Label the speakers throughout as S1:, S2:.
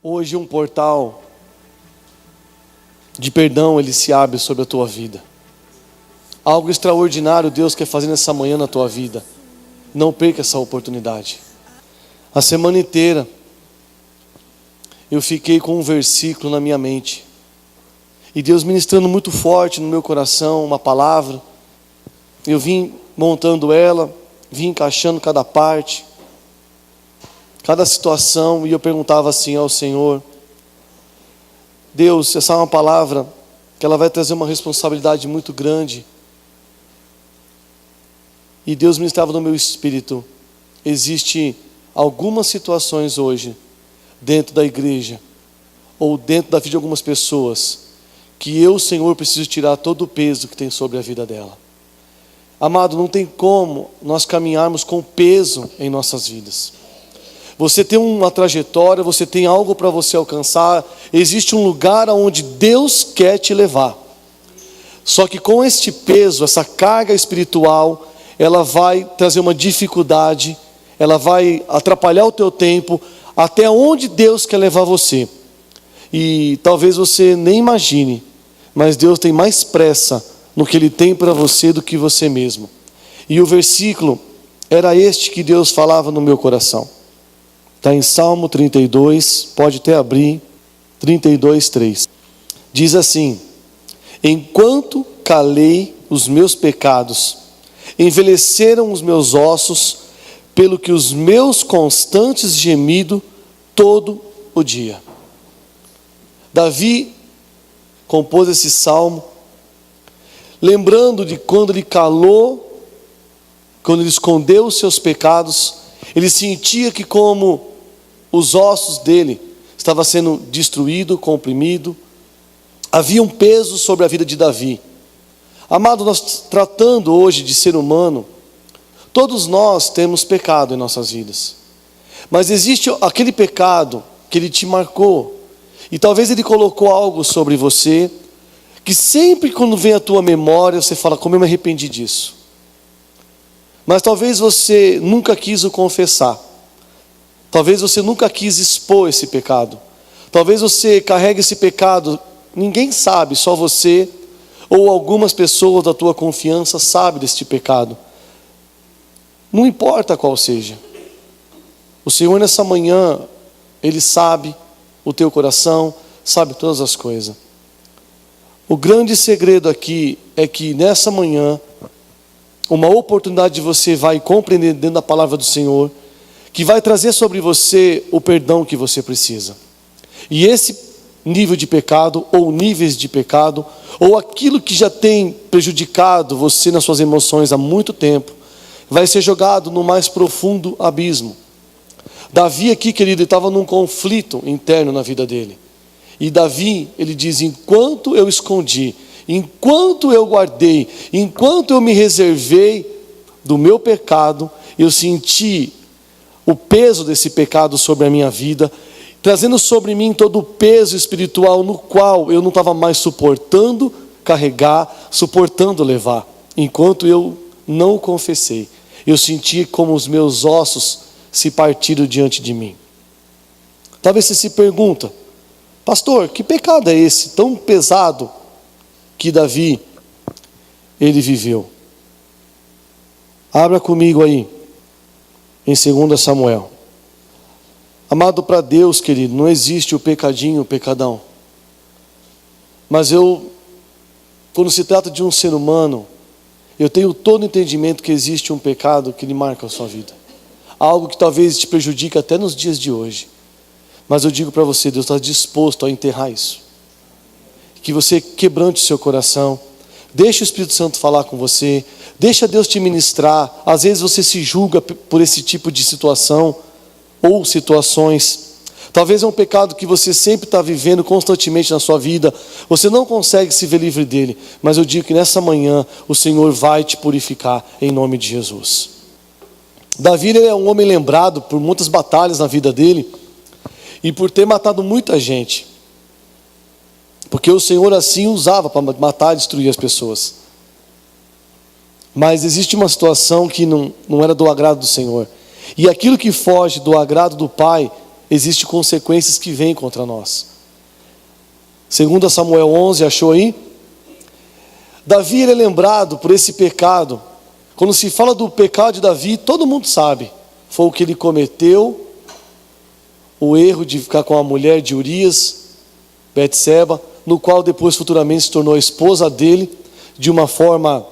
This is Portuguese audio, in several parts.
S1: Hoje um portal de perdão, ele se abre sobre a tua vida. Algo extraordinário Deus quer fazer nessa manhã na tua vida. Não perca essa oportunidade. A semana inteira eu fiquei com um versículo na minha mente. E Deus ministrando muito forte no meu coração, uma palavra. Eu vim montando ela, vim encaixando cada parte, cada situação, e eu perguntava assim ao Senhor: Deus, essa é uma palavra que ela vai trazer uma responsabilidade muito grande. E Deus ministrava no meu espírito: existe algumas situações hoje, dentro da igreja, ou dentro da vida de algumas pessoas, que eu, Senhor, preciso tirar todo o peso que tem sobre a vida dela. Amado, não tem como nós caminharmos com peso em nossas vidas. Você tem uma trajetória, você tem algo para você alcançar, existe um lugar aonde Deus quer te levar. Só que com este peso, essa carga espiritual, ela vai trazer uma dificuldade, ela vai atrapalhar o teu tempo, até onde Deus quer levar você. E talvez você nem imagine, mas Deus tem mais pressa no que Ele tem para você do que você mesmo. E o versículo era este que Deus falava no meu coração. Está em Salmo 32, pode até abrir, 32:3. Diz assim: enquanto calei os meus pecados, envelheceram os meus ossos, pelo que os meus constantes gemido todo o dia. Davi compôs esse salmo, lembrando de quando ele calou, quando ele escondeu os seus pecados, ele sentia que como os ossos dele estavam sendo destruídos, comprimidos, havia um peso sobre a vida de Davi. Amado, nós tratando hoje de ser humano, todos nós temos pecado em nossas vidas. Mas existe aquele pecado que ele te marcou. E talvez ele colocou algo sobre você, que sempre quando vem à tua memória, você fala: como eu me arrependi disso. Mas talvez você nunca quis o confessar. Talvez você nunca quis expor esse pecado. Talvez você carregue esse pecado, ninguém sabe, só você ou algumas pessoas da tua confiança sabem deste pecado. Não importa qual seja. O Senhor nessa manhã, Ele sabe o teu coração, sabe todas as coisas. O grande segredo aqui é que nessa manhã, uma oportunidade de você vai compreender dentro da palavra do Senhor, que vai trazer sobre você o perdão que você precisa. E esse nível de pecado, ou níveis de pecado, ou aquilo que já tem prejudicado você nas suas emoções há muito tempo, vai ser jogado no mais profundo abismo. Davi aqui, querido, estava num conflito interno na vida dele. E Davi, ele diz: enquanto eu escondi, enquanto eu guardei, enquanto eu me reservei do meu pecado, eu senti o peso desse pecado sobre a minha vida, trazendo sobre mim todo o peso espiritual no qual eu não estava mais suportando carregar, suportando levar. Enquanto eu não o confessei, eu senti como os meus ossos se partiram diante de mim. Talvez você se pergunta: pastor, que pecado é esse tão pesado que Davi ele viveu? Abra comigo aí em 2 Samuel. Amado, para Deus, querido, não existe o pecadinho, o pecadão. Mas quando se trata de um ser humano, eu tenho todo o entendimento que existe um pecado que lhe marca a sua vida. Algo que talvez te prejudique até nos dias de hoje. Mas eu digo para você, Deus está disposto a enterrar isso. Que você quebrante o seu coração. Deixa o Espírito Santo falar com você. Deixa Deus te ministrar. Às vezes você se julga por esse tipo de situação ou situações. Talvez é um pecado que você sempre está vivendo constantemente na sua vida. Você não consegue se ver livre dele. Mas eu digo que nessa manhã o Senhor vai te purificar em nome de Jesus. Davi é um homem lembrado por muitas batalhas na vida dele e por ter matado muita gente. Porque o Senhor assim usava para matar e destruir as pessoas. Mas existe uma situação que não era do agrado do Senhor. E aquilo que foge do agrado do Pai existem consequências que vêm contra nós. 2 Samuel 11, achou aí? Davi, ele é lembrado por esse pecado. Quando se fala do pecado de Davi, todo mundo sabe. Foi o que ele cometeu, o erro de ficar com a mulher de Urias, Betseba, no qual depois futuramente se tornou a esposa dele, de uma forma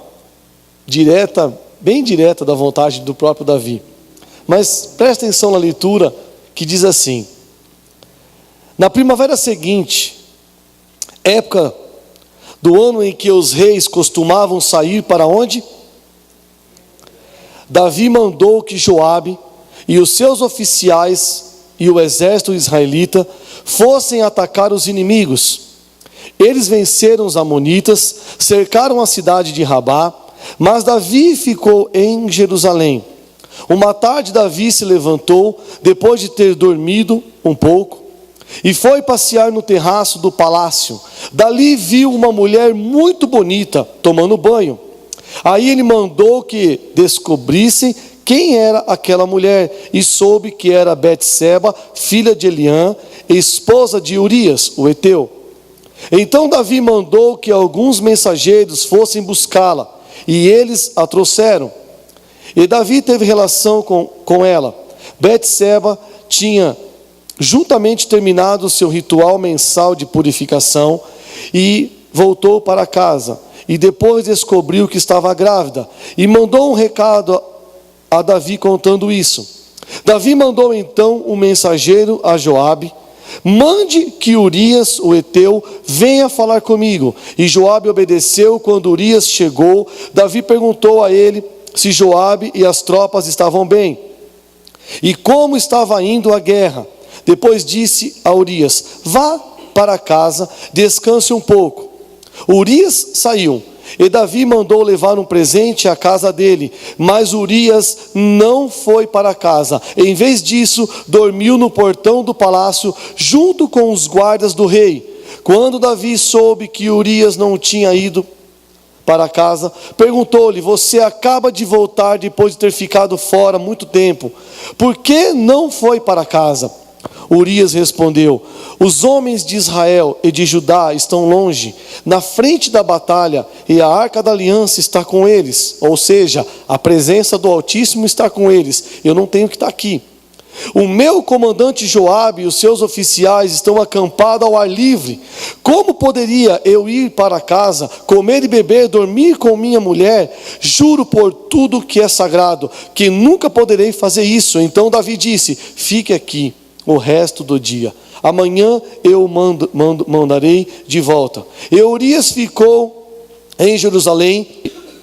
S1: direta, bem direta da vontade do próprio Davi. Mas presta atenção na leitura, que diz assim: na primavera seguinte, época do ano em que os reis costumavam sair para onde? Davi mandou que Joabe e os seus oficiais e o exército israelita fossem atacar os inimigos. Eles venceram os amonitas, cercaram a cidade de Rabá, mas Davi ficou em Jerusalém. Uma tarde Davi se levantou, depois de ter dormido um pouco, e foi passear no terraço do palácio. Dali viu uma mulher muito bonita tomando banho. Aí ele mandou que descobrissem quem era aquela mulher, e soube que era Betseba, filha de Eliã, esposa de Urias, o heteu. Então Davi mandou que alguns mensageiros fossem buscá-la, e eles a trouxeram. E Davi teve relação com ela. Betseba tinha juntamente terminado o seu ritual mensal de purificação e voltou para casa. E depois descobriu que estava grávida e mandou um recado a Davi contando isso. Davi mandou então um mensageiro a Joabe: mande que Urias, o heteu, venha falar comigo. E Joabe obedeceu. Quando Urias chegou, Davi perguntou a ele se Joabe e as tropas estavam bem e como estava indo a guerra. Depois disse a Urias: vá para casa, descanse um pouco. Urias saiu, e Davi mandou levar um presente à casa dele, mas Urias não foi para casa. Em vez disso, dormiu no portão do palácio, junto com os guardas do rei. Quando Davi soube que Urias não tinha ido para casa, perguntou-lhe: você acaba de voltar depois de ter ficado fora muito tempo, por que não foi para casa? Urias respondeu: os homens de Israel e de Judá estão longe, na frente da batalha, e a arca da aliança está com eles. Ou seja, a presença do Altíssimo está com eles. Eu não tenho que estar aqui. O meu comandante Joabe e os seus oficiais estão acampados ao ar livre. Como poderia eu ir para casa, comer e beber, dormir com minha mulher? Juro por tudo que é sagrado, que nunca poderei fazer isso. Então Davi disse: fique aqui o resto do dia. Amanhã eu mandarei de volta. E Urias ficou em Jerusalém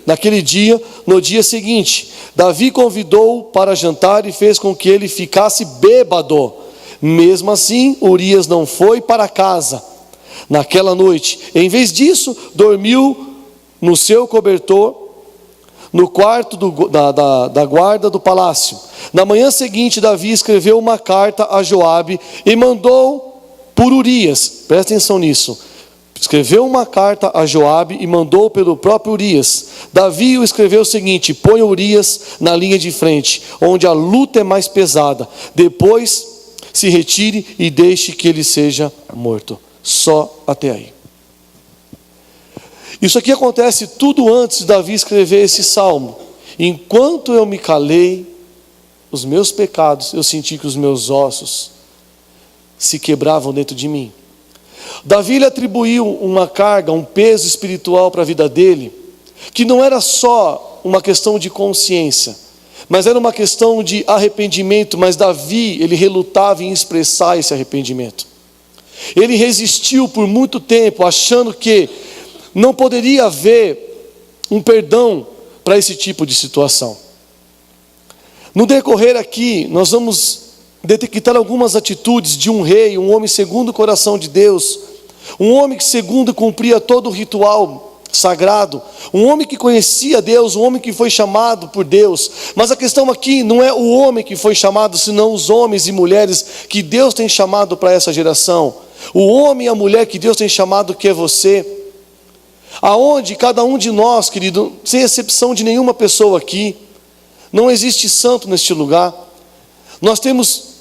S1: naquele dia. No dia seguinte, Davi convidou para jantar e fez com que ele ficasse bêbado. Mesmo assim, Urias não foi para casa naquela noite. Em vez disso, dormiu no seu cobertor, no quarto da guarda do palácio. Na manhã seguinte, Davi escreveu uma carta a Joabe e mandou por Urias. Presta atenção nisso. Escreveu uma carta a Joabe e mandou pelo próprio Urias. Davi o escreveu o seguinte: põe Urias na linha de frente, onde a luta é mais pesada. Depois se retire e deixe que ele seja morto. Só até aí. Isso aqui acontece tudo antes de Davi escrever esse salmo. Enquanto eu me calei, os meus pecados, eu senti que os meus ossos se quebravam dentro de mim. Davi lhe atribuiu uma carga, um peso espiritual para a vida dele, que não era só uma questão de consciência, mas era uma questão de arrependimento. Mas Davi, ele relutava em expressar esse arrependimento. Ele resistiu por muito tempo, achando que não poderia haver um perdão para esse tipo de situação. No decorrer aqui, nós vamos detectar algumas atitudes de um rei, um homem segundo o coração de Deus, um homem que segundo cumpria todo o ritual sagrado, um homem que conhecia Deus, um homem que foi chamado por Deus. Mas a questão aqui não é o homem que foi chamado, senão os homens e mulheres que Deus tem chamado para essa geração. O homem e a mulher que Deus tem chamado, que é você. Aonde cada um de nós, querido, sem exceção de nenhuma pessoa aqui, não existe santo neste lugar. Nós temos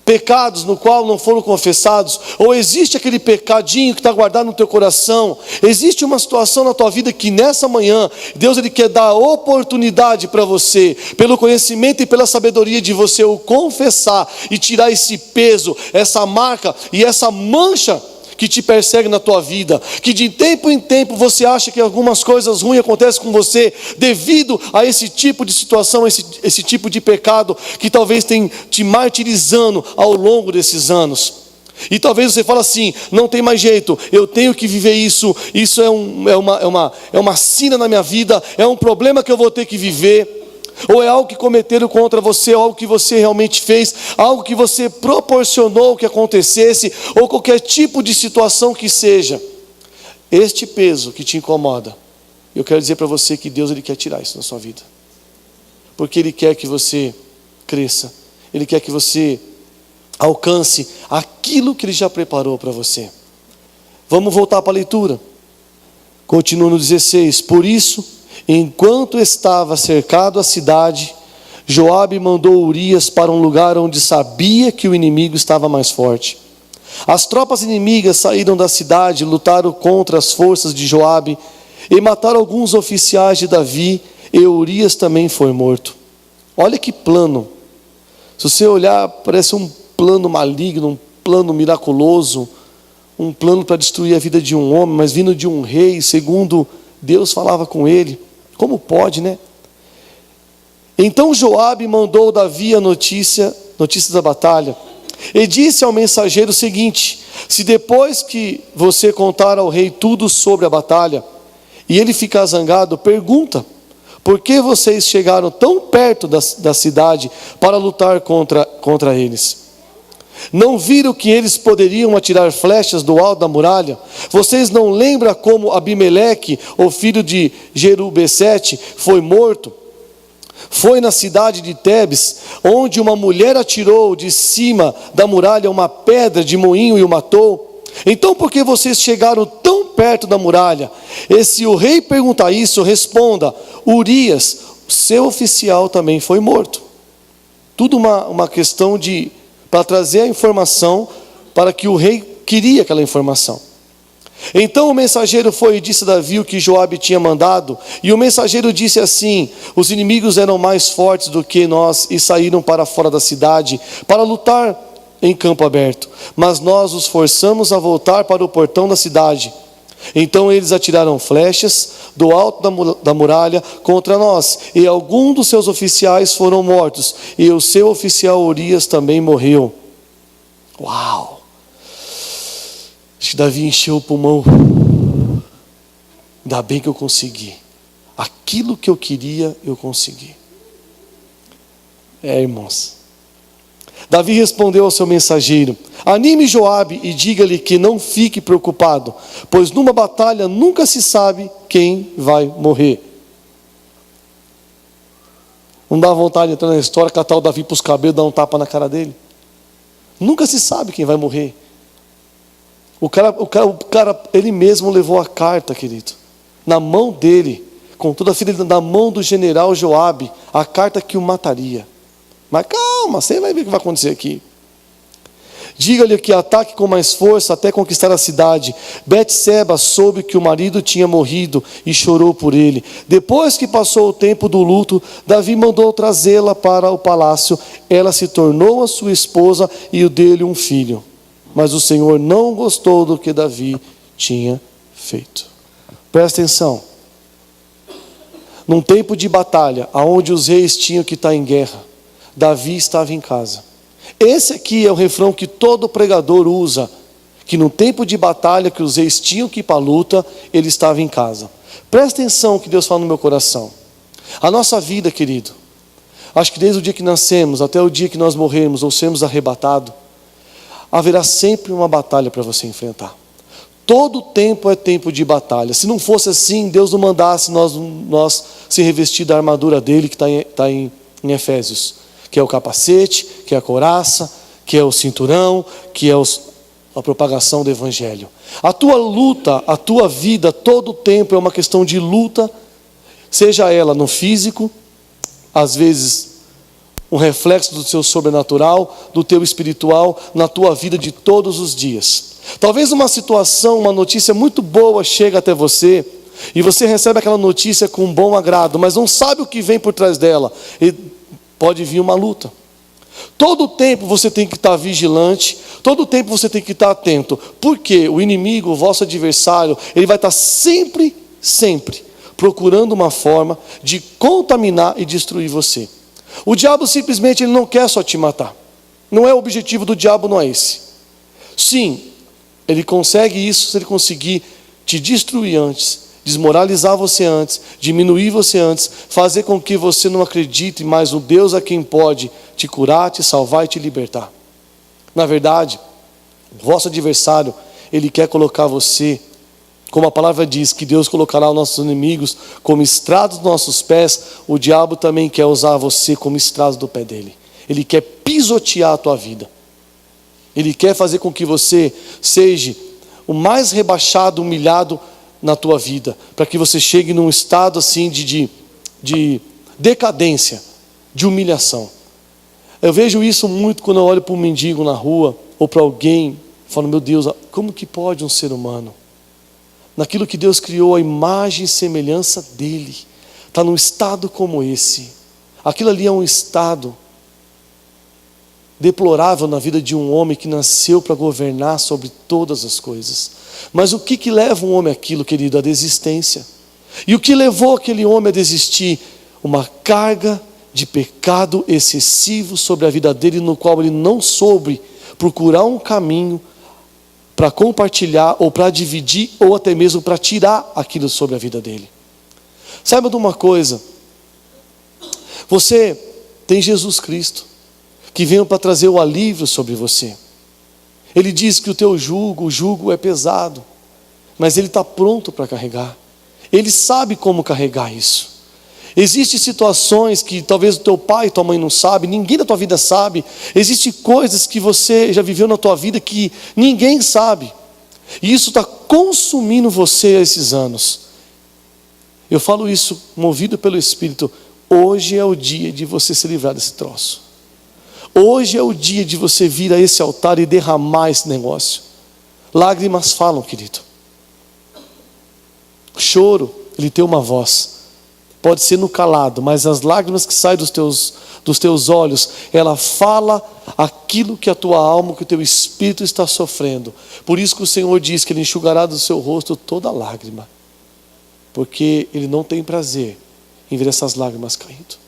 S1: pecados no qual não foram confessados, ou existe aquele pecadinho que está guardado no teu coração, existe uma situação na tua vida que nessa manhã, Deus Ele quer dar a oportunidade para você, pelo conhecimento e pela sabedoria de você o confessar e tirar esse peso, essa marca e essa mancha que te persegue na tua vida, que de tempo em tempo você acha que algumas coisas ruins acontecem com você, devido a esse tipo de situação, esse tipo de pecado, que talvez tenha te martirizando ao longo desses anos. E talvez você fale assim: não tem mais jeito, eu tenho que viver isso, isso é uma sina na minha vida, é um problema que eu vou ter que viver. Ou é algo que cometeram contra você, ou algo que você realmente fez, algo que você proporcionou que acontecesse, ou qualquer tipo de situação que seja. Este peso que te incomoda, eu quero dizer para você que Deus Ele quer tirar isso da sua vida. Porque Ele quer que você cresça, Ele quer que você alcance aquilo que Ele já preparou para você. Vamos voltar para a leitura. Continua no 16. Por isso, enquanto estava cercado a cidade, Joabe mandou Urias para um lugar onde sabia que o inimigo estava mais forte. As tropas inimigas saíram da cidade, lutaram contra as forças de Joabe e mataram alguns oficiais de Davi, e Urias também foi morto. Olha que plano. Se você olhar, parece um plano maligno, um plano miraculoso, um plano para destruir a vida de um homem, mas vindo de um rei, segundo Deus falava com ele. Como pode, né? Então Joabe mandou Davi a notícia da batalha, e disse ao mensageiro o seguinte: se depois que você contar ao rei tudo sobre a batalha, e ele ficar zangado, pergunta: por que vocês chegaram tão perto da cidade para lutar contra eles? Não viram que eles poderiam atirar flechas do alto da muralha? Vocês não lembram como Abimeleque, o filho de Jerubessete, foi morto? Foi na cidade de Tebes, onde uma mulher atirou de cima da muralha uma pedra de moinho e o matou. Então por que vocês chegaram tão perto da muralha? E se o rei perguntar isso, responda: Urias, seu oficial, também foi morto. Tudo uma questão para trazer a informação, para que o rei queria aquela informação. Então o mensageiro foi e disse a Davi o que Joabe tinha mandado, e o mensageiro disse assim: os inimigos eram mais fortes do que nós e saíram para fora da cidade para lutar em campo aberto, mas nós os forçamos a voltar para o portão da cidade. Então eles atiraram flechas do alto da muralha contra nós, e alguns dos seus oficiais foram mortos, e o seu oficial Urias também morreu. Uau! Acho que Davi encheu o pulmão. Ainda bem que eu consegui. Aquilo que eu queria, eu consegui. Irmãos. Davi respondeu ao seu mensageiro: anime Joabe e diga-lhe que não fique preocupado, pois numa batalha nunca se sabe quem vai morrer. Não dá vontade de entrar na história, catar o Davi para os cabelos, dar um tapa na cara dele? Nunca se sabe quem vai morrer. O cara, ele mesmo levou a carta, querido, na mão dele, com toda a filha na mão do general Joabe, a carta que o mataria. Mas calma, você vai ver o que vai acontecer aqui. Diga-lhe que ataque com mais força até conquistar a cidade. Betseba soube que o marido tinha morrido e chorou por ele. Depois que passou o tempo do luto, Davi mandou trazê-la para o palácio. Ela se tornou a sua esposa e deu-lhe um filho. Mas o Senhor não gostou do que Davi tinha feito. Presta atenção. Num tempo de batalha, onde os reis tinham que estar em guerra, Davi estava em casa. Esse aqui é o refrão que todo pregador usa, que no tempo de batalha que os reis tinham que ir para a luta, ele estava em casa. Presta atenção no que Deus fala no meu coração. A nossa vida, querido, acho que desde o dia que nascemos até o dia que nós morremos ou sermos arrebatados, haverá sempre uma batalha para você enfrentar. Todo tempo é tempo de batalha. Se não fosse assim, Deus não mandasse nós se revestir da armadura dele, que está em Efésios, que é o capacete, que é a couraça, que é o cinturão, que é a propagação do evangelho. A tua luta, a tua vida, todo tempo é uma questão de luta, seja ela no físico, às vezes um reflexo do seu sobrenatural, do teu espiritual, na tua vida de todos os dias. Talvez uma situação, uma notícia muito boa chega até você, e você recebe aquela notícia com um bom agrado, mas não sabe o que vem por trás dela, e pode vir uma luta. Todo o tempo você tem que estar vigilante, todo o tempo você tem que estar atento, porque o inimigo, o vosso adversário, ele vai estar sempre procurando uma forma de contaminar e destruir você. O diabo simplesmente ele não quer só te matar. Não é o objetivo do diabo, não é esse. Sim, ele consegue isso se ele conseguir te destruir antes, desmoralizar você antes, diminuir você antes, fazer com que você não acredite mais no Deus a quem pode te curar, te salvar e te libertar. Na verdade, o vosso adversário, ele quer colocar você, como a palavra diz, que Deus colocará os nossos inimigos como estrados dos nossos pés, o diabo também quer usar você como estrados do pé dele. Ele quer pisotear a tua vida. Ele quer fazer com que você seja o mais rebaixado, humilhado na tua vida, para que você chegue num estado assim de decadência, de humilhação. Eu vejo isso muito quando eu olho para um mendigo na rua, ou para alguém, falo, meu Deus, como que pode um ser humano, naquilo que Deus criou a imagem e semelhança dele, está num estado como esse? Aquilo ali é um estado deplorável na vida de um homem que nasceu para governar sobre todas as coisas. Mas o que leva um homem àquilo, querido? A desistência. E o que levou aquele homem a desistir? Uma carga de pecado excessivo sobre a vida dele, no qual ele não soube procurar um caminho para compartilhar, ou para dividir, ou até mesmo para tirar aquilo sobre a vida dele. Saiba de uma coisa, você tem Jesus Cristo, que veio para trazer o alívio sobre você. Ele diz que o jugo é pesado, mas ele está pronto para carregar. Ele sabe como carregar isso. Existem situações que talvez o teu pai e tua mãe não sabem, ninguém da tua vida sabe. Existem coisas que você já viveu na tua vida que ninguém sabe. E isso está consumindo você há esses anos. Eu falo isso movido pelo Espírito. Hoje é o dia de você se livrar desse troço. Hoje é o dia de você vir a esse altar e derramar esse negócio. Lágrimas falam, querido. O choro, ele tem uma voz. Pode ser no calado, mas as lágrimas que saem dos teus olhos, ela fala aquilo que a tua alma, que o teu espírito está sofrendo. Por isso que o Senhor diz que Ele enxugará do seu rosto toda lágrima. Porque Ele não tem prazer em ver essas lágrimas caindo.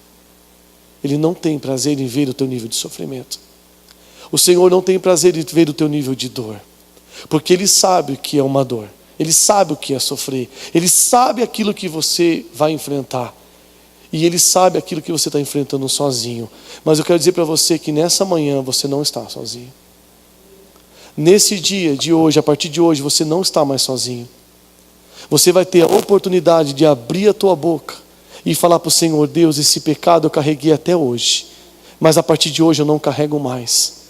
S1: Ele não tem prazer em ver o teu nível de sofrimento. O Senhor não tem prazer em ver o teu nível de dor. Porque Ele sabe o que é uma dor. Ele sabe o que é sofrer. Ele sabe aquilo que você vai enfrentar. E Ele sabe aquilo que você está enfrentando sozinho. Mas eu quero dizer para você que nessa manhã você não está sozinho. Nesse dia de hoje, a partir de hoje, você não está mais sozinho. Você vai ter a oportunidade de abrir a tua boca e falar para o Senhor: Deus, esse pecado eu carreguei até hoje, mas a partir de hoje eu não carrego mais.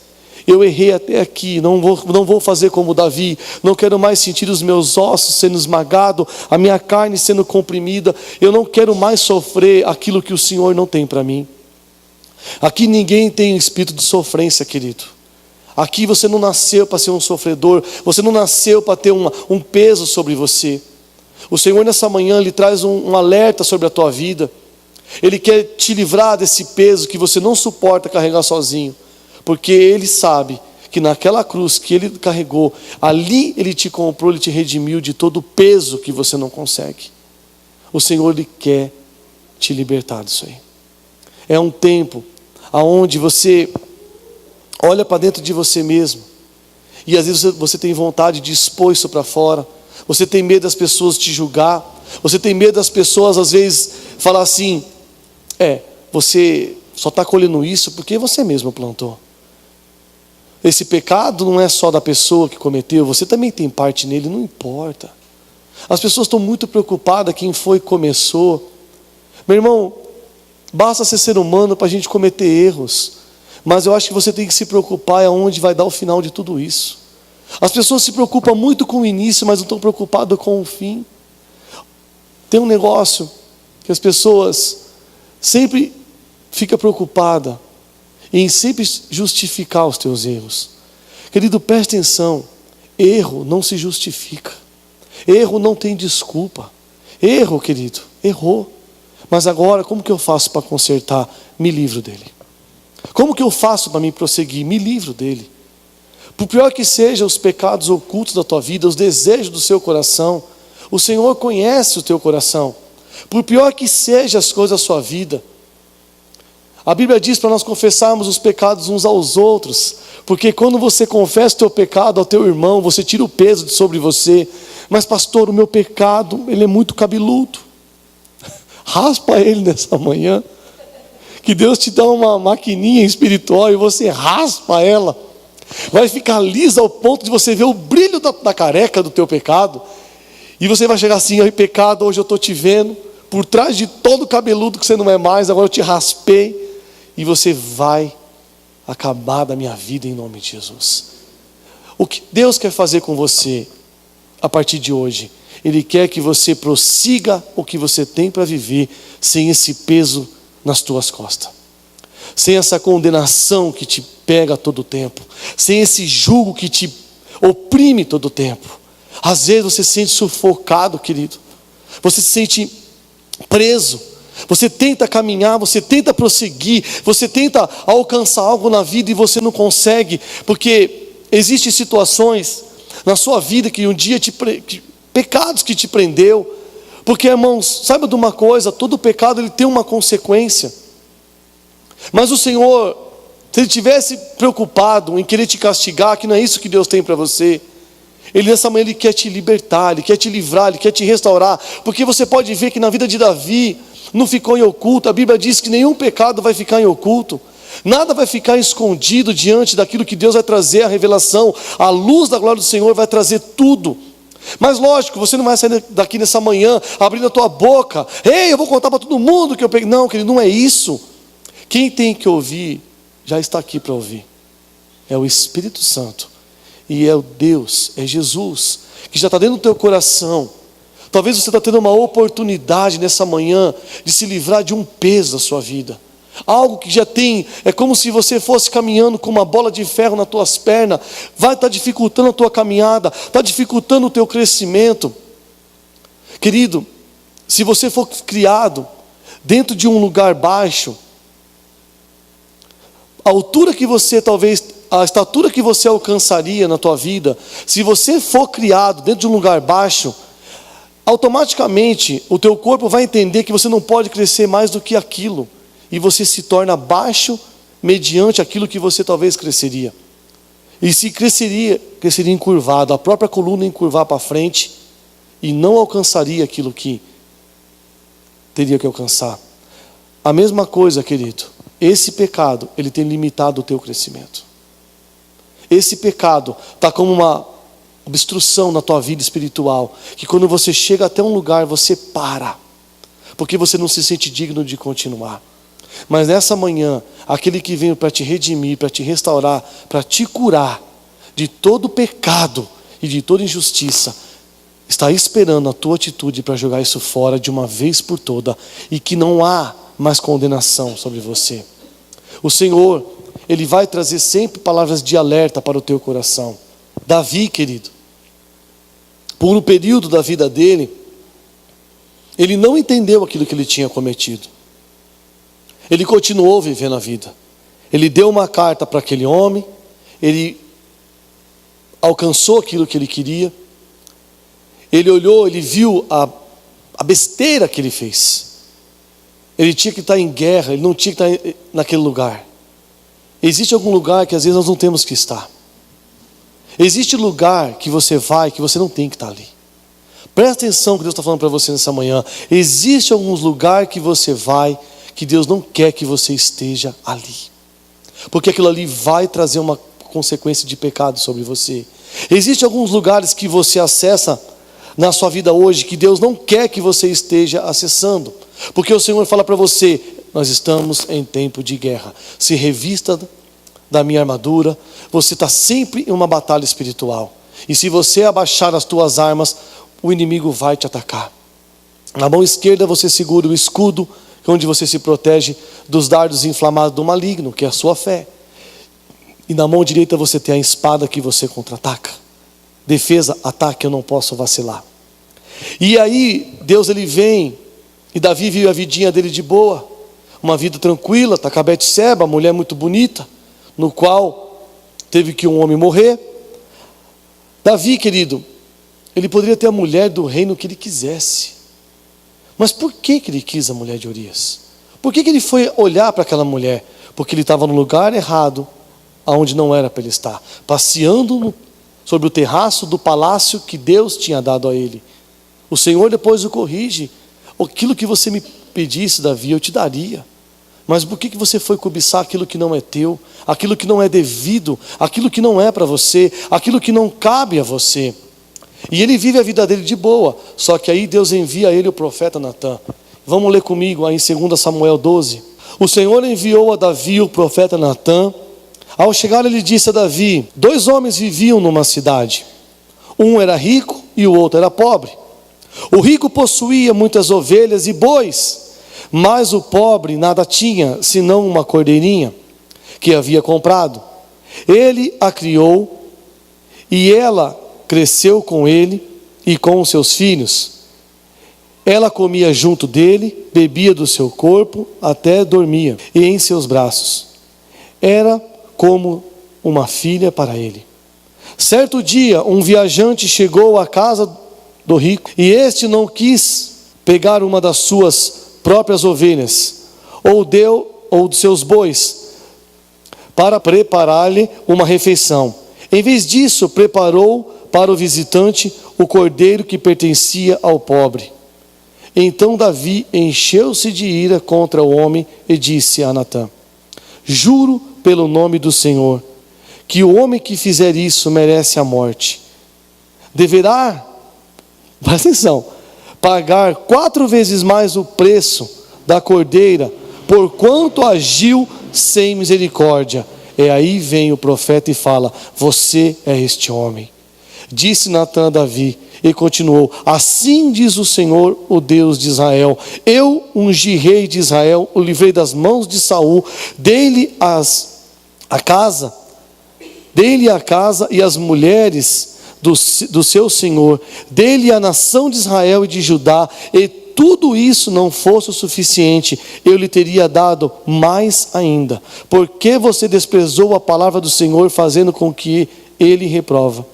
S1: Eu errei até aqui, não vou fazer como Davi, não quero mais sentir os meus ossos sendo esmagados, a minha carne sendo comprimida, eu não quero mais sofrer aquilo que o Senhor não tem para mim. Aqui ninguém tem espírito de sofrência, querido. Aqui você não nasceu para ser um sofredor, você não nasceu para ter um peso sobre você. O Senhor nessa manhã Ele traz um alerta sobre a tua vida. Ele quer te livrar desse peso que você não suporta carregar sozinho. Porque Ele sabe que naquela cruz que Ele carregou, ali Ele te comprou, Ele te redimiu de todo o peso que você não consegue. O Senhor Ele quer te libertar disso aí. É um tempo onde você olha para dentro de você mesmo, e às vezes você tem vontade de expor isso para fora. Você tem medo das pessoas te julgar. Você tem medo das pessoas às vezes falar assim: você só está colhendo isso porque você mesmo plantou. Esse pecado não é só da pessoa que cometeu, você também tem parte nele, não importa. As pessoas estão muito preocupadas quem foi que começou. Meu irmão, basta ser humano para a gente cometer erros, mas eu acho que você tem que se preocupar aonde vai dar o final de tudo isso. As pessoas se preocupam muito com o início, mas não estão preocupadas com o fim. Tem um negócio que as pessoas sempre ficam preocupadas e em sempre justificar os teus erros. Querido, preste atenção, erro não se justifica, erro não tem desculpa. Erro, querido, errou, mas agora como que eu faço para consertar? Me livro dele. Como que eu faço para me prosseguir? Me livro dele. Por pior que sejam os pecados ocultos da tua vida, os desejos do seu coração, o Senhor conhece o teu coração. Por pior que sejam as coisas da sua vida, a Bíblia diz para nós confessarmos os pecados uns aos outros, porque quando você confessa o teu pecado ao teu irmão, você tira o peso de sobre você. Mas pastor, o meu pecado, ele é muito cabeludo. Raspa ele nessa manhã, que Deus te dá uma maquininha espiritual e você raspa ela, vai ficar lisa ao ponto de você ver o brilho da careca do teu pecado, e você vai chegar assim: ai pecado, hoje eu estou te vendo, por trás de todo cabeludo que você não é mais, agora eu te raspei, e você vai acabar da minha vida em nome de Jesus. O que Deus quer fazer com você a partir de hoje? Ele quer que você prossiga o que você tem para viver, sem esse peso nas tuas costas, sem essa condenação que te pega todo o tempo, sem esse jugo que te oprime todo o tempo. Às vezes você se sente sufocado, querido, você se sente preso, você tenta caminhar, você tenta prosseguir, você tenta alcançar algo na vida e você não consegue, porque existem situações na sua vida que um dia pecados que te prendeu. Porque, irmãos, saiba de uma coisa, todo pecado ele tem uma consequência. Mas o Senhor, se Ele tivesse preocupado em querer te castigar, que não é isso que Deus tem para você, Ele nessa manhã Ele quer te libertar, Ele quer te livrar, Ele quer te restaurar. Porque você pode ver que na vida de Davi não ficou em oculto. A Bíblia diz que nenhum pecado vai ficar em oculto, nada vai ficar escondido diante daquilo que Deus vai trazer, a revelação, a luz da glória do Senhor vai trazer tudo. Mas lógico, você não vai sair daqui nessa manhã abrindo a tua boca: ei, eu vou contar para todo mundo que eu peguei. Não, querido, não é isso. Quem tem que ouvir, já está aqui para ouvir. É o Espírito Santo. E é o Deus, é Jesus, que já está dentro do teu coração. Talvez você está tendo uma oportunidade nessa manhã de se livrar de um peso da sua vida. Algo que já tem, é como se você fosse caminhando com uma bola de ferro nas tuas pernas, vai estar dificultando a tua caminhada, está dificultando o teu crescimento. Querido, se você for criado dentro de um lugar baixo, a altura que você talvez, a estatura que você alcançaria na tua vida, se você for criado dentro de um lugar baixo, automaticamente o teu corpo vai entender que você não pode crescer mais do que aquilo. E você se torna baixo mediante aquilo que você talvez cresceria. E se cresceria encurvado, a própria coluna encurvar para frente, e não alcançaria aquilo que teria que alcançar. A mesma coisa, querido, esse pecado, ele tem limitado o teu crescimento. Esse pecado está como uma obstrução na tua vida espiritual, que quando você chega até um lugar, você para, porque você não se sente digno de continuar. Mas nessa manhã, aquele que veio para te redimir, para te restaurar, para te curar de todo pecado e de toda injustiça, está esperando a tua atitude para jogar isso fora de uma vez por toda, e que não há mais condenação sobre você. O Senhor, Ele vai trazer sempre palavras de alerta para o teu coração. Davi, querido, por um período da vida dele, ele não entendeu aquilo que ele tinha cometido. Ele continuou vivendo a vida. Ele deu uma carta para aquele homem, ele alcançou aquilo que ele queria, ele olhou, ele viu a besteira que ele fez. Ele tinha que estar em guerra, ele não tinha que estar naquele lugar. Existe algum lugar que às vezes nós não temos que estar. Existe lugar que você vai, que você não tem que estar ali. Presta atenção que Deus está falando para você nessa manhã. Existe alguns lugares que você vai, que Deus não quer que você esteja ali, porque aquilo ali vai trazer uma consequência de pecado sobre você. Existem alguns lugares que você acessa na sua vida hoje, que Deus não quer que você esteja acessando, porque o Senhor fala para você: nós estamos em tempo de guerra, se revista da minha armadura. Você está sempre em uma batalha espiritual, e se você abaixar as tuas armas, o inimigo vai te atacar. Na mão esquerda você segura o escudo, onde você se protege dos dardos inflamados do maligno, que é a sua fé. E na mão direita você tem a espada que você contra-ataca. Defesa, ataque, eu não posso vacilar. E aí, Deus ele vem, e Davi vive a vidinha dele de boa, uma vida tranquila, está com a Betseba, mulher muito bonita, no qual teve que um homem morrer. Davi, querido, ele poderia ter a mulher do reino que ele quisesse. Mas por que ele quis a mulher de Urias? Por que ele foi olhar para aquela mulher? Porque ele estava no lugar errado, aonde não era para ele estar, passeando sobre o terraço do palácio que Deus tinha dado a ele. O Senhor depois o corrige. Aquilo que você me pedisse, Davi, eu te daria. Mas por que você foi cobiçar aquilo que não é teu, aquilo que não é devido, aquilo que não é para você, aquilo que não cabe a você? E ele vive a vida dele de boa, só que aí Deus envia a ele o profeta Natã. Vamos ler comigo aí em 2 Samuel 12. O Senhor enviou a Davi o profeta Natã. Ao chegar ele disse a Davi: 2 homens viviam numa cidade. Um era rico e o outro era pobre. O rico possuía muitas ovelhas e bois, mas o pobre nada tinha, senão uma cordeirinha que havia comprado. Ele a criou e ela cresceu com ele e com os seus filhos. Ela comia junto dele, bebia do seu corpo, até dormia, e em seus braços. Era como uma filha para ele. Certo dia, um viajante chegou à casa do rico, e este não quis pegar uma das suas próprias ovelhas, ou de seus bois, para preparar-lhe uma refeição. Em vez disso, preparou para o visitante o cordeiro que pertencia ao pobre. Então Davi encheu-se de ira contra o homem e disse a Natã: juro pelo nome do Senhor, que o homem que fizer isso merece a morte. Deverá, presta atenção, pagar 4 vezes mais o preço da cordeira, porquanto agiu sem misericórdia. E aí vem o profeta e fala: você é este homem. Disse Natã a Davi e continuou: assim diz o Senhor, o Deus de Israel: eu ungi rei de Israel, o livrei das mãos de Saul, dei-lhe a casa e as mulheres do seu senhor, dei-lhe a nação de Israel e de Judá, e tudo isso não fosse o suficiente, eu lhe teria dado mais ainda. Porque você desprezou a palavra do Senhor, fazendo com que ele reprove.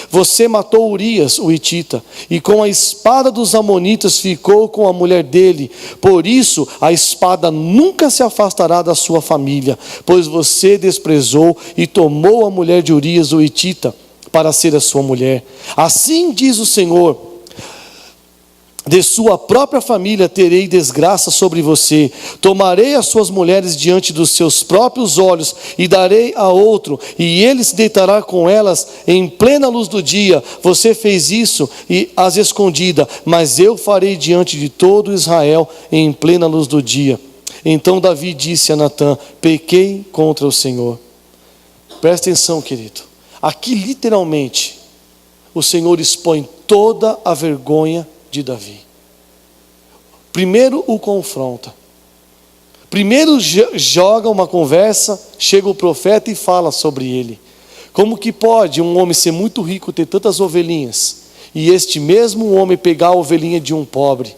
S1: Você matou Urias, o hitita, e com a espada dos amonitas ficou com a mulher dele. Por isso a espada nunca se afastará da sua família, pois você desprezou e tomou a mulher de Urias, o hitita, para ser a sua mulher. Assim diz o Senhor: de sua própria família terei desgraça sobre você. Tomarei as suas mulheres diante dos seus próprios olhos e darei a outro, e ele se deitará com elas em plena luz do dia. Você fez isso e as escondida, mas eu farei diante de todo Israel em plena luz do dia. Então Davi disse a Natã: pequei contra o Senhor. Presta atenção, querido. Aqui literalmente o Senhor expõe toda a vergonha de Davi. Primeiro o confronta. Primeiro joga uma conversa, chega o profeta e fala sobre ele. Como que pode um homem ser muito rico, ter tantas ovelhinhas, e este mesmo homem pegar a ovelhinha de um pobre?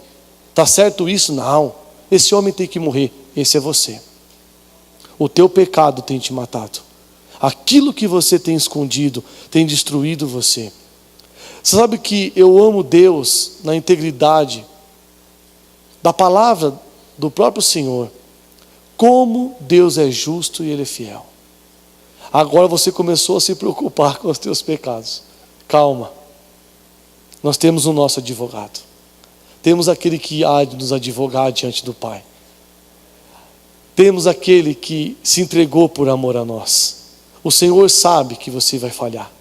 S1: Tá certo isso? Não. Esse homem tem que morrer. Esse é você. O teu pecado tem te matado. Aquilo que você tem escondido tem destruído você. Você sabe que eu amo Deus na integridade da palavra do próprio Senhor. Como Deus é justo e Ele é fiel. Agora você começou a se preocupar com os teus pecados. Calma. Nós temos o nosso advogado. Temos aquele que há de nos advogar diante do Pai. Temos aquele que se entregou por amor a nós. O Senhor sabe que você vai falhar.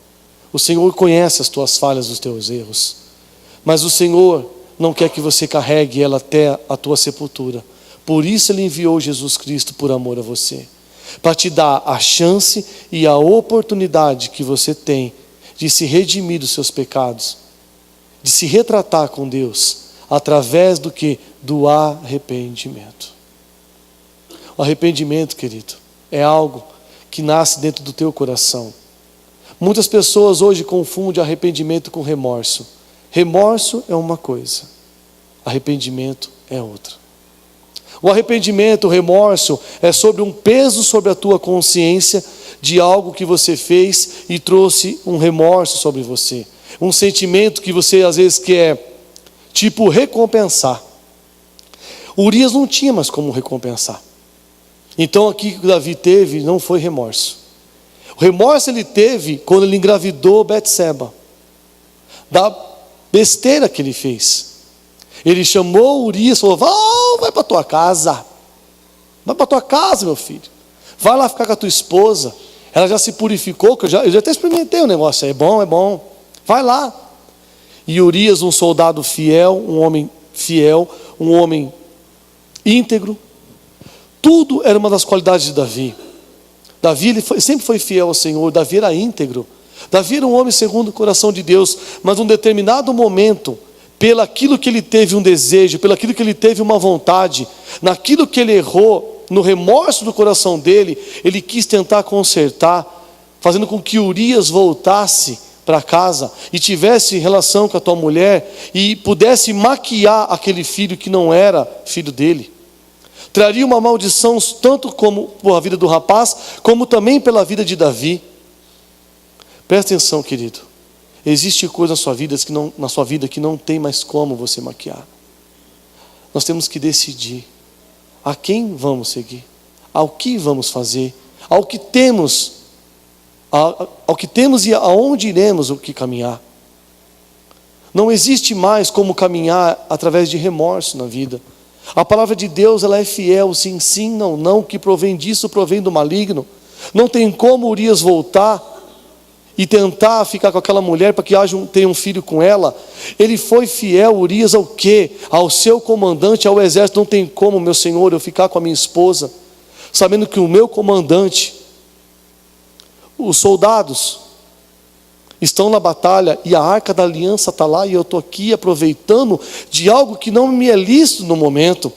S1: O Senhor conhece as tuas falhas, os teus erros. Mas o Senhor não quer que você carregue ela até a tua sepultura. Por isso Ele enviou Jesus Cristo por amor a você. Para te dar a chance e a oportunidade que você tem de se redimir dos seus pecados. De se retratar com Deus. Através do que? do arrependimento. O arrependimento, querido, é algo que nasce dentro do teu coração. Muitas pessoas hoje confundem arrependimento com remorso. Remorso é uma coisa, arrependimento é outra. O arrependimento, o remorso, é sobre um peso sobre a tua consciência de algo que você fez e trouxe um remorso sobre você. Um sentimento que você às vezes quer, tipo, recompensar. Urias não tinha mais como recompensar. Então aqui que Davi teve não foi remorso. O remorso ele teve quando ele engravidou Betseba, da besteira que ele fez. Ele chamou Urias e falou: vai para tua casa. Vai para tua casa, meu filho. Vai lá ficar com a tua esposa. Ela já se purificou, que eu já até experimentei o negócio. É bom, é bom. Vai lá. E Urias, um soldado fiel, um homem fiel, um homem íntegro. Tudo era uma das qualidades de Davi. Davi sempre foi fiel ao Senhor. Davi era íntegro. Davi era um homem segundo o coração de Deus. Mas num determinado momento, pelo aquilo que ele teve um desejo, pelo aquilo que ele teve uma vontade, naquilo que ele errou, no remorso do coração dele, ele quis tentar consertar, fazendo com que Urias voltasse para casa e tivesse relação com a tua mulher e pudesse maquiar aquele filho que não era filho dele. Traria uma maldição tanto como por a vida do rapaz, como também pela vida de Davi. Presta atenção, querido. Existe coisa na sua vida que não tem mais como você maquiar. Nós temos que decidir a quem vamos seguir, ao que vamos fazer, ao que temos e aonde iremos o que caminhar. Não existe mais como caminhar através de remorso na vida. A palavra de Deus, ela é fiel, sim, sim, não, não, o que provém disso provém do maligno. Não tem como Urias voltar e tentar ficar com aquela mulher para que tenha um filho com ela. Ele foi fiel, Urias, ao quê? Ao seu comandante, ao exército. Não tem como, meu senhor, eu ficar com a minha esposa, sabendo que o meu comandante, os soldados estão na batalha e a arca da aliança está lá e eu estou aqui aproveitando de algo que não me é lícito no momento.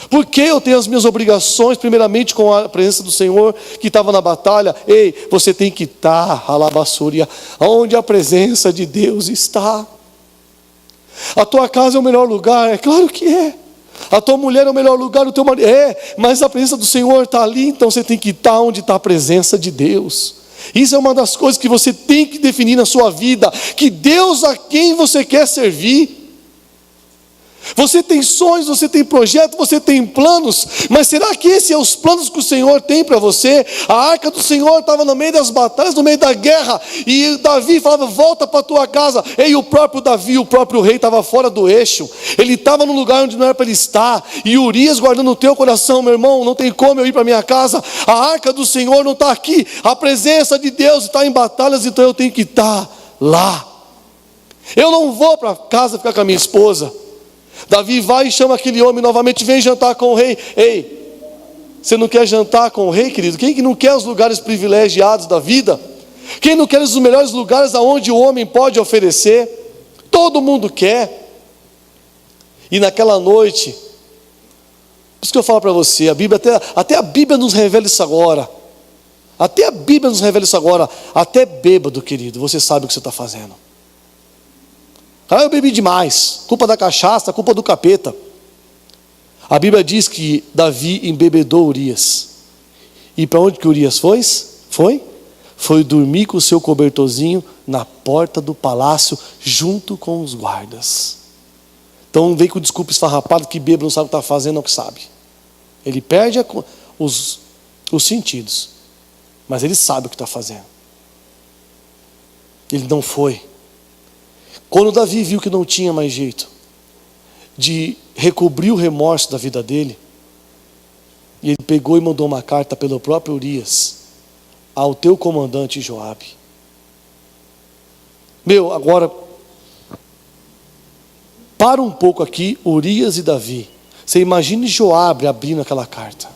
S1: Porque eu tenho as minhas obrigações, primeiramente com a presença do Senhor que estava na batalha. Ei, você tem que estar, alabassúria, onde a presença de Deus está. A tua casa é o melhor lugar? É claro que é. A tua mulher é o melhor lugar, o teu marido mas a presença do Senhor está ali, então você tem que estar onde está a presença de Deus. Isso é uma das coisas que você tem que definir na sua vida, que Deus a quem você quer servir. Você tem sonhos, você tem projetos, você tem planos, mas será que esses são os planos que o Senhor tem para você? A arca do Senhor estava no meio das batalhas, no meio da guerra, e Davi falava: volta para a tua casa. E o próprio Davi, o próprio rei, estava fora do eixo, ele estava num lugar onde não era para ele estar, e Urias guardando o teu coração: meu irmão, não tem como eu ir para minha casa, a arca do Senhor não está aqui, a presença de Deus está em batalhas, então eu tenho que estar lá. Eu não vou para casa ficar com a minha esposa. Davi vai e chama aquele homem novamente: vem jantar com o rei. Ei, você não quer jantar com o rei, querido? Quem que não quer os lugares privilegiados da vida? Quem não quer os melhores lugares aonde o homem pode oferecer? Todo mundo quer. E naquela noite, por isso que eu falo para você, a Bíblia, até a Bíblia nos revela isso agora. Até a Bíblia nos revela isso agora. Até bêbado, querido, você sabe o que você está fazendo. Eu bebi demais, culpa da cachaça, culpa do capeta. A Bíblia diz que Davi embebedou Urias. E para onde que Urias foi? Foi dormir com o seu cobertorzinho na porta do palácio, junto com os guardas. Então não vem com desculpa esfarrapada que bêbado não sabe o que está fazendo, não que sabe. Ele perde os sentidos, mas ele sabe o que está fazendo. Ele não foi. Quando Davi viu que não tinha mais jeito de recobrir o remorso da vida dele, e ele pegou e mandou uma carta pelo próprio Urias ao teu comandante Joabe. Agora para um pouco aqui, Urias e Davi. Você imagine Joabe abrindo aquela carta.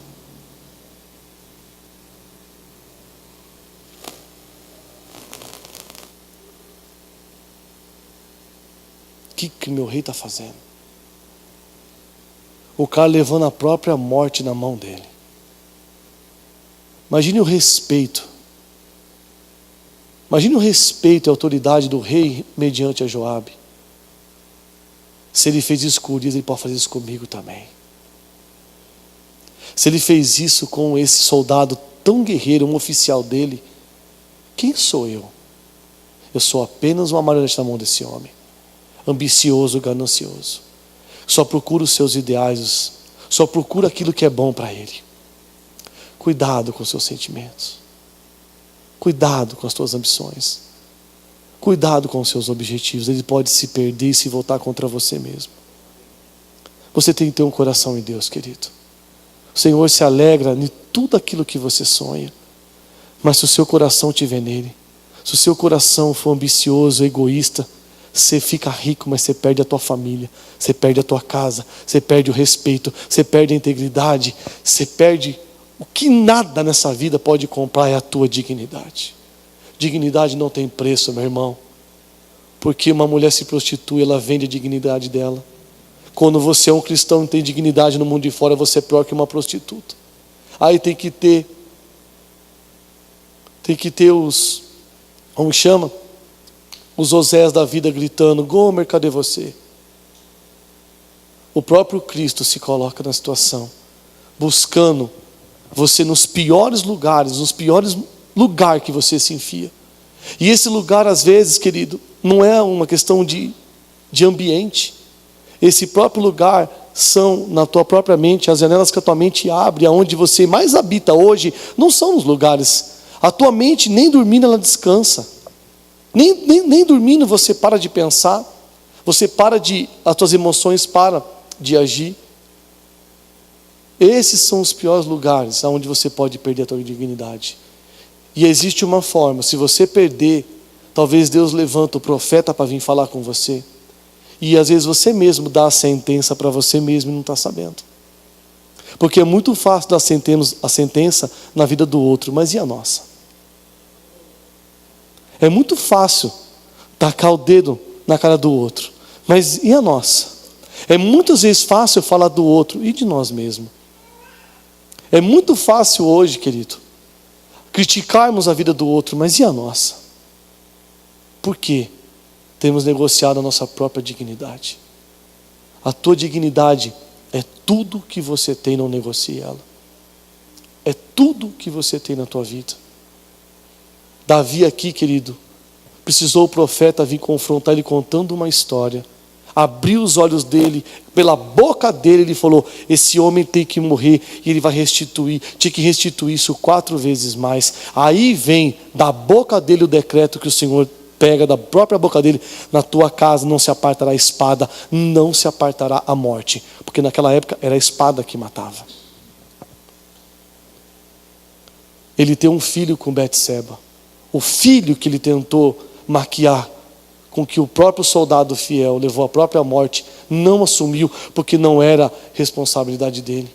S1: O que meu rei está fazendo? o cara levando a própria morte na mão dele. Imagine o respeito. Imagine o respeito e a autoridade do rei mediante a Joabe. Se ele fez isso com Urias, ele pode fazer isso comigo também. Se ele fez isso com esse soldado tão guerreiro, um oficial dele, quem sou eu? Eu sou apenas uma marionete na mão desse homem, ambicioso, ganancioso. Só procura os seus ideais, só procura aquilo que é bom para ele. Cuidado com os seus sentimentos. Cuidado com as tuas ambições. Cuidado com os seus objetivos. Ele pode se perder e se voltar contra você mesmo. Você tem que ter um coração em Deus, querido. O Senhor se alegra em tudo aquilo que você sonha. Mas se o seu coração estiver nele, se o seu coração for ambicioso, egoísta, você fica rico, mas você perde a tua família, você perde a tua casa, você perde o respeito, você perde a integridade, você perde o que nada nessa vida pode comprar, é a tua dignidade. Dignidade não tem preço, meu irmão. Porque uma mulher se prostitui, ela vende a dignidade dela. Quando você é um cristão e tem dignidade no mundo de fora, você é pior que uma prostituta. Aí tem que ter os, como chama? Os Osés da vida gritando: Gomer, cadê você? O próprio Cristo se coloca na situação, buscando você nos piores lugares, que você se enfia. E esse lugar, às vezes, querido, não é uma questão de ambiente. Esse próprio lugar são, na tua própria mente, as janelas que a tua mente abre, aonde você mais habita hoje, não são os lugares. A tua mente, nem dormindo, ela descansa. Nem dormindo você para de pensar, as tuas emoções param de agir. Esses são os piores lugares onde você pode perder a tua dignidade. E existe uma forma: se você perder, talvez Deus levanta o profeta para vir falar com você. E às vezes você mesmo dá a sentença para você mesmo e não está sabendo. Porque é muito fácil dar a sentença na vida do outro, mas e a nossa? É muito fácil tacar o dedo na cara do outro, mas e a nossa? É muitas vezes fácil falar do outro e de nós mesmos. É muito fácil hoje, querido, criticarmos a vida do outro, mas e a nossa? Por quê? Temos negociado a nossa própria dignidade. A tua dignidade é tudo que você tem, não negocie ela. É tudo que você tem na tua vida. Davi aqui, querido, precisou o profeta vir confrontar ele contando uma história. Abriu os olhos dele, pela boca dele ele falou: esse homem tem que morrer e ele vai restituir. Tinha que restituir isso 4 vezes mais. Aí vem da boca dele o decreto que o Senhor pega da própria boca dele: na tua casa não se apartará a espada, não se apartará a morte. Porque naquela época era a espada que matava. Ele tem um filho com Betseba. O filho que ele tentou maquiar com que o próprio soldado fiel levou à própria morte, não assumiu, porque não era responsabilidade dele.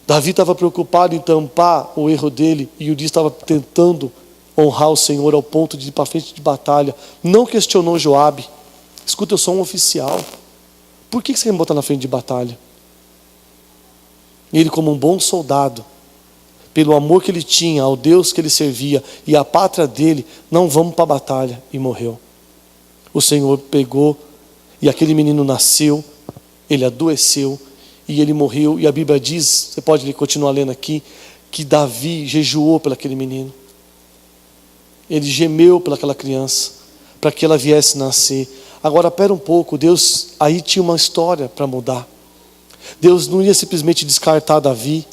S1: Davi estava preocupado em tampar o erro dele, e Urias estava tentando honrar o Senhor ao ponto de ir para frente de batalha. Não questionou Joabe. Escuta, eu sou um oficial. Por que você quer me botar na frente de batalha? E ele, como um bom soldado, pelo amor que ele tinha ao Deus que ele servia e à pátria dele, não, vamos para a batalha, e morreu. O Senhor pegou, e aquele menino nasceu, ele adoeceu, e ele morreu. E a Bíblia diz, você pode continuar lendo aqui, que Davi jejuou pelo aquele menino. Ele gemeu pelaquela criança, para que ela viesse nascer. Agora, espera um pouco, Deus aí tinha uma história para mudar. Deus não ia simplesmente descartar Davi,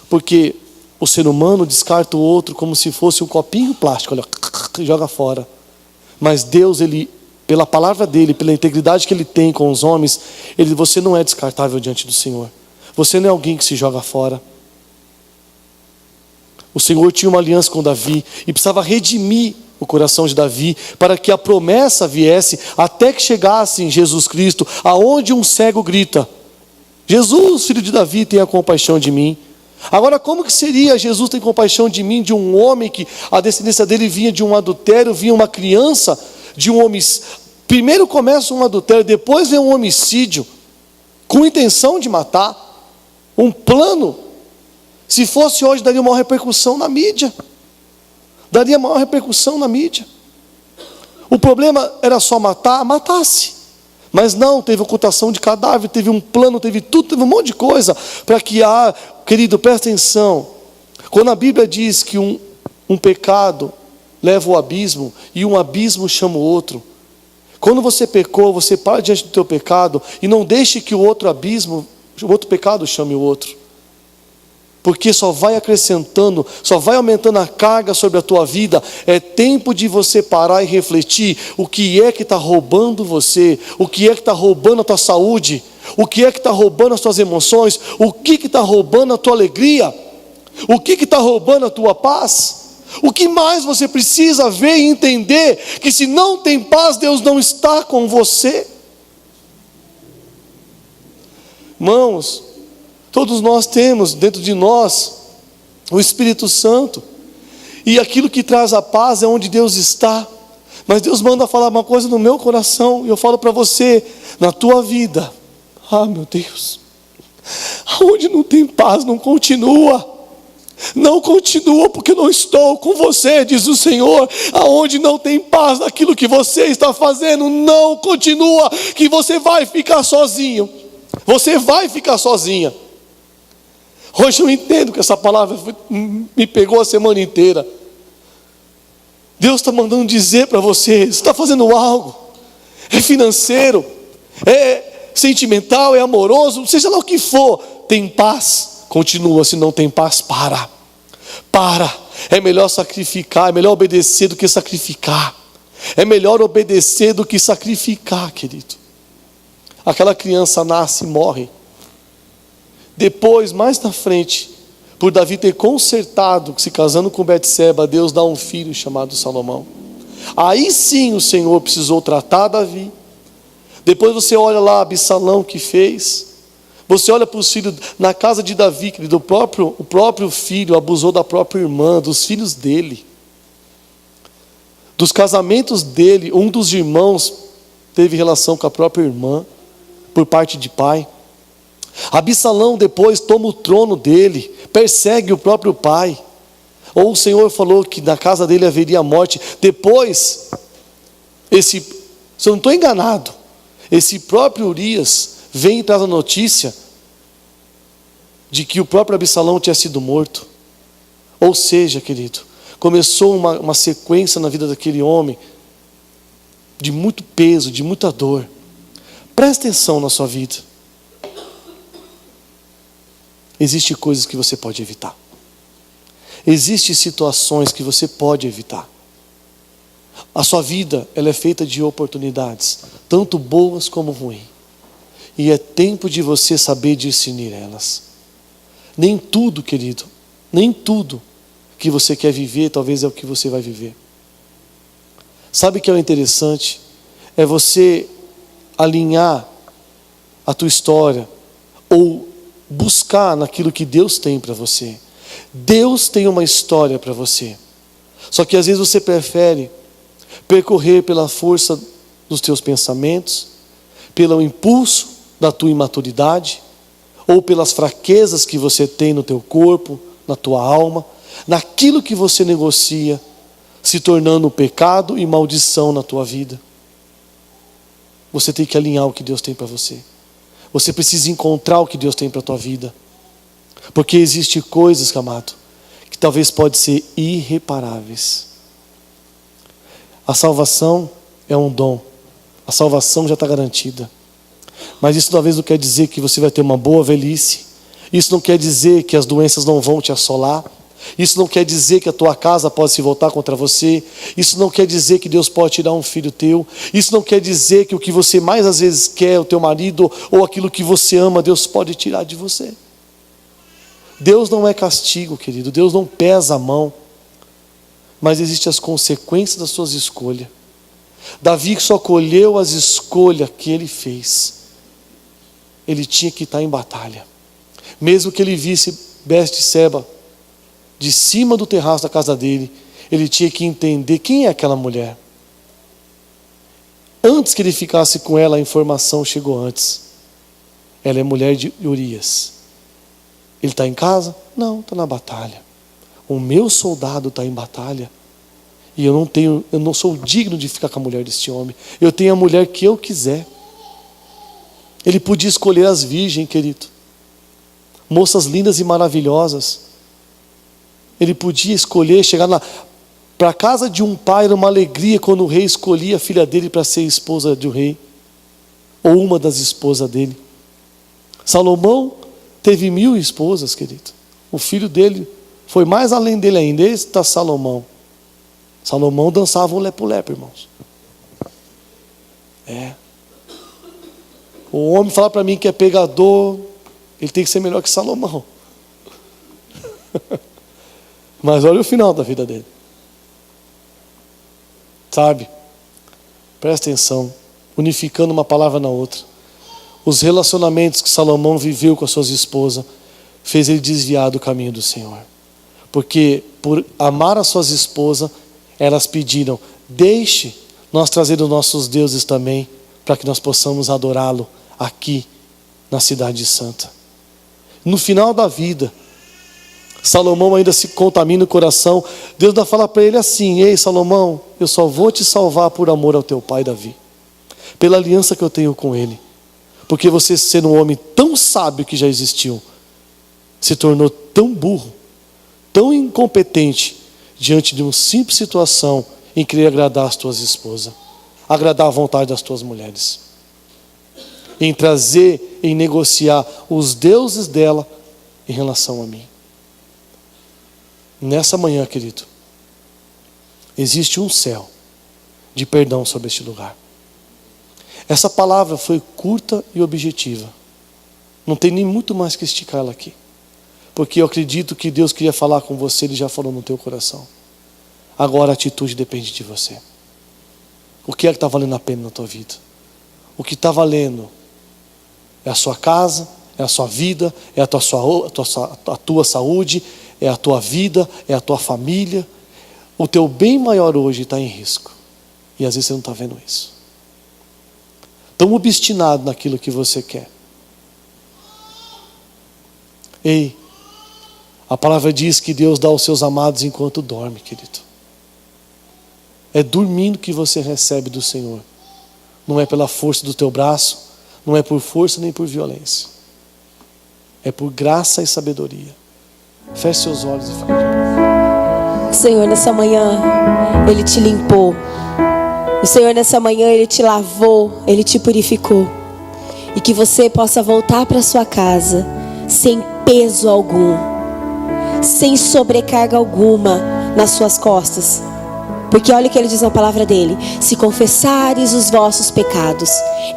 S1: porque o ser humano descarta o outro como se fosse um copinho plástico, olha, joga fora. Mas Deus, ele, pela palavra dele, pela integridade que ele tem com os homens, você não é descartável diante do Senhor. Você não é alguém que se joga fora. O Senhor tinha uma aliança com Davi e precisava redimir o coração de Davi para que a promessa viesse até que chegasse em Jesus Cristo, aonde um cego grita: Jesus, filho de Davi, tenha compaixão de mim. Agora, como que seria Jesus ter compaixão de mim, de um homem que a descendência dele vinha de um adultério, vinha uma criança de um homicídio? Primeiro começa um adultério, depois vem um homicídio. com intenção de matar, um plano. Se fosse hoje, daria maior repercussão na mídia. Daria maior repercussão na mídia. O problema era só matar, matasse. Mas não, teve ocultação de cadáver, teve um plano, teve tudo, teve um monte de coisa. Para que, querido, presta atenção. Quando a Bíblia diz que um pecado leva ao abismo, e um abismo chama o outro. Quando você pecou, você para diante do teu pecado, e não deixe que o outro abismo, o outro pecado chame o outro. Porque só vai acrescentando, só vai aumentando a carga sobre a tua vida. É tempo de você parar e refletir o que é que está roubando você, o que é que está roubando a tua saúde, o que é que está roubando as tuas emoções, o que está roubando a tua alegria, o que está roubando a tua paz. O que mais você precisa ver e entender? Que se não tem paz, Deus não está com você. Irmãos, todos nós temos dentro de nós o Espírito Santo, e aquilo que traz a paz é onde Deus está. Mas Deus manda falar uma coisa no meu coração, e eu falo para você, na tua vida, meu Deus, aonde não tem paz, não continua. Não continua, porque não estou com você, diz o Senhor. Aonde não tem paz naquilo que você está fazendo, não continua, que você vai ficar sozinho. Você vai ficar sozinha. Hoje eu entendo que essa palavra me pegou a semana inteira. Deus está mandando dizer para você: você está fazendo algo, é financeiro, é sentimental, é amoroso, seja lá o que for, tem paz, continua. Se não tem paz, para, é melhor sacrificar, é melhor obedecer do que sacrificar, é melhor obedecer do que sacrificar, querido. Aquela criança nasce e morre. Depois, mais na frente, por Davi ter consertado, se casando com Betseba, Deus dá um filho chamado Salomão. Aí sim o Senhor precisou tratar Davi. Depois você olha lá Absalão que fez. Você olha para os filhos na casa de Davi, querido, o próprio filho abusou da própria irmã, dos filhos dele. Dos casamentos dele, um dos irmãos teve relação com a própria irmã, por parte de pai. Absalão depois toma o trono dele, persegue o próprio pai. Ou o Senhor falou que na casa dele haveria morte. Depois, se eu não estou enganado, esse próprio Urias vem e traz a notícia de que o próprio Absalão tinha sido morto. Ou seja, querido, começou uma sequência na vida daquele homem de muito peso, de muita dor. Presta atenção na sua vida. Existem coisas que você pode evitar. Existem situações que você pode evitar. A sua vida, ela é feita de oportunidades, tanto boas como ruins. E é tempo de você saber discernir elas. Nem tudo, querido, nem tudo que você quer viver, talvez é o que você vai viver. Sabe o que é o interessante? É você alinhar a tua história, ou buscar naquilo que Deus tem para você. Deus tem uma história para você. Só que às vezes você prefere percorrer pela força dos teus pensamentos, pelo impulso da tua imaturidade, ou pelas fraquezas que você tem no teu corpo, na tua alma, naquilo que você negocia, se tornando pecado e maldição na tua vida. Você tem que alinhar o que Deus tem para você. Você precisa encontrar o que Deus tem para a tua vida. Porque existem coisas, amado, que talvez podem ser irreparáveis. A salvação é um dom. A salvação já está garantida. Mas isso talvez não quer dizer que você vai ter uma boa velhice. Isso não quer dizer que as doenças não vão te assolar. Isso não quer dizer que a tua casa pode se voltar contra você. Isso não quer dizer que Deus pode tirar um filho teu. Isso não quer dizer que o que você mais às vezes quer, o teu marido, ou aquilo que você ama, Deus pode tirar de você. Deus não é castigo, querido. Deus não pesa a mão. Mas existem as consequências das suas escolhas. Davi só colheu as escolhas que ele fez. Ele tinha que estar em batalha. Mesmo que ele visse Betseba de cima do terraço da casa dele, ele tinha que entender quem é aquela mulher. Antes que ele ficasse com ela, a informação chegou antes. ela é mulher de Urias. Ele está em casa? Não, está na batalha. O meu soldado está em batalha. E eu não sou digno de ficar com a mulher deste homem. Eu tenho a mulher que eu quiser. Ele podia escolher as virgens, querido. Moças lindas e maravilhosas. Ele podia escolher, chegar para a casa de um pai, era uma alegria quando o rei escolhia a filha dele para ser esposa de um rei. Ou uma das esposas dele. Salomão teve 1000 esposas, querido. O filho dele foi mais além dele ainda. Esse está Salomão. Salomão dançava um lepo-lepo, irmãos. O homem fala para mim que é pegador, ele tem que ser melhor que Salomão. Mas olha o final da vida dele. Sabe? Presta atenção. Unificando uma palavra na outra. Os relacionamentos que Salomão viveu com as suas esposas fez ele desviar do caminho do Senhor. Porque por amar as suas esposas, elas pediram: deixe nós trazer os nossos deuses também, para que nós possamos adorá-lo aqui na cidade santa. No final da vida, Salomão ainda se contamina o coração. Deus ainda fala para ele assim: ei Salomão, eu só vou te salvar por amor ao teu pai Davi, pela aliança que eu tenho com ele. Porque você, sendo um homem tão sábio que já existiu, se tornou tão burro, tão incompetente, diante de uma simples situação em querer agradar as tuas esposas, agradar a vontade das tuas mulheres, em trazer, em negociar os deuses dela em relação a mim. Nessa manhã, querido, existe um céu de perdão sobre este lugar. Essa palavra foi curta e objetiva. Não tem nem muito mais que esticar ela aqui. Porque eu acredito que Deus queria falar com você, Ele já falou no teu coração. Agora a atitude depende de você. O que é que está valendo a pena na tua vida? O que está valendo é a sua casa, é a sua vida, é a tua saúde, é a tua vida, é a tua família. O teu bem maior hoje está em risco. E às vezes você não está vendo isso. Tão obstinado naquilo que você quer. Ei, a palavra diz que Deus dá aos seus amados enquanto dorme, querido. É dormindo que você recebe do Senhor. Não é pela força do teu braço, não é por força nem por violência. É por graça e sabedoria. Feche seus olhos e fale.
S2: Senhor, nessa manhã, Ele te limpou. O Senhor, nessa manhã, Ele te lavou, Ele te purificou. E que você possa voltar para sua casa sem peso algum, sem sobrecarga alguma nas suas costas. Porque olha o que Ele diz na palavra dEle: se confessares os vossos pecados,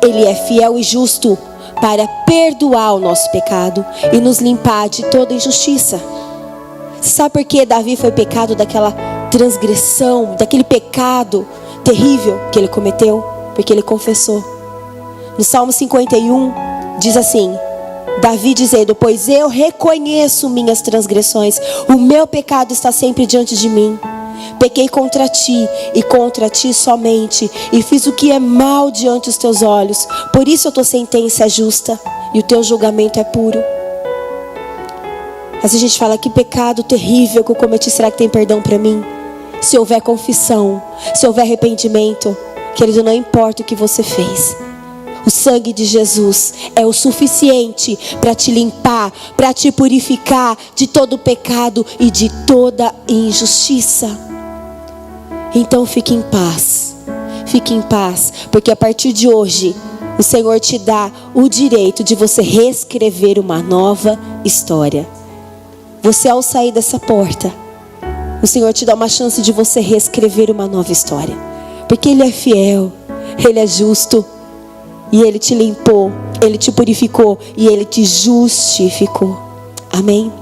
S2: Ele é fiel e justo para perdoar o nosso pecado e nos limpar de toda injustiça. Você sabe por que Davi foi pecado daquela transgressão, daquele pecado terrível que ele cometeu? Porque ele confessou. No Salmo 51 diz assim, Davi dizendo: pois eu reconheço minhas transgressões, o meu pecado está sempre diante de mim. Pequei contra ti e contra ti somente, e fiz o que é mal diante dos teus olhos. Por isso a tua sentença é justa e o teu julgamento é puro. Mas a gente fala: que pecado terrível que eu cometi, será que tem perdão para mim? Se houver confissão, se houver arrependimento, querido, não importa o que você fez, o sangue de Jesus é o suficiente para te limpar, para te purificar de todo pecado e de toda injustiça. Então fique em paz, porque a partir de hoje o Senhor te dá o direito de você reescrever uma nova história. Você, ao sair dessa porta, o Senhor te dá uma chance de você reescrever uma nova história. Porque Ele é fiel, Ele é justo. E Ele te limpou, Ele te purificou e Ele te justificou. Amém?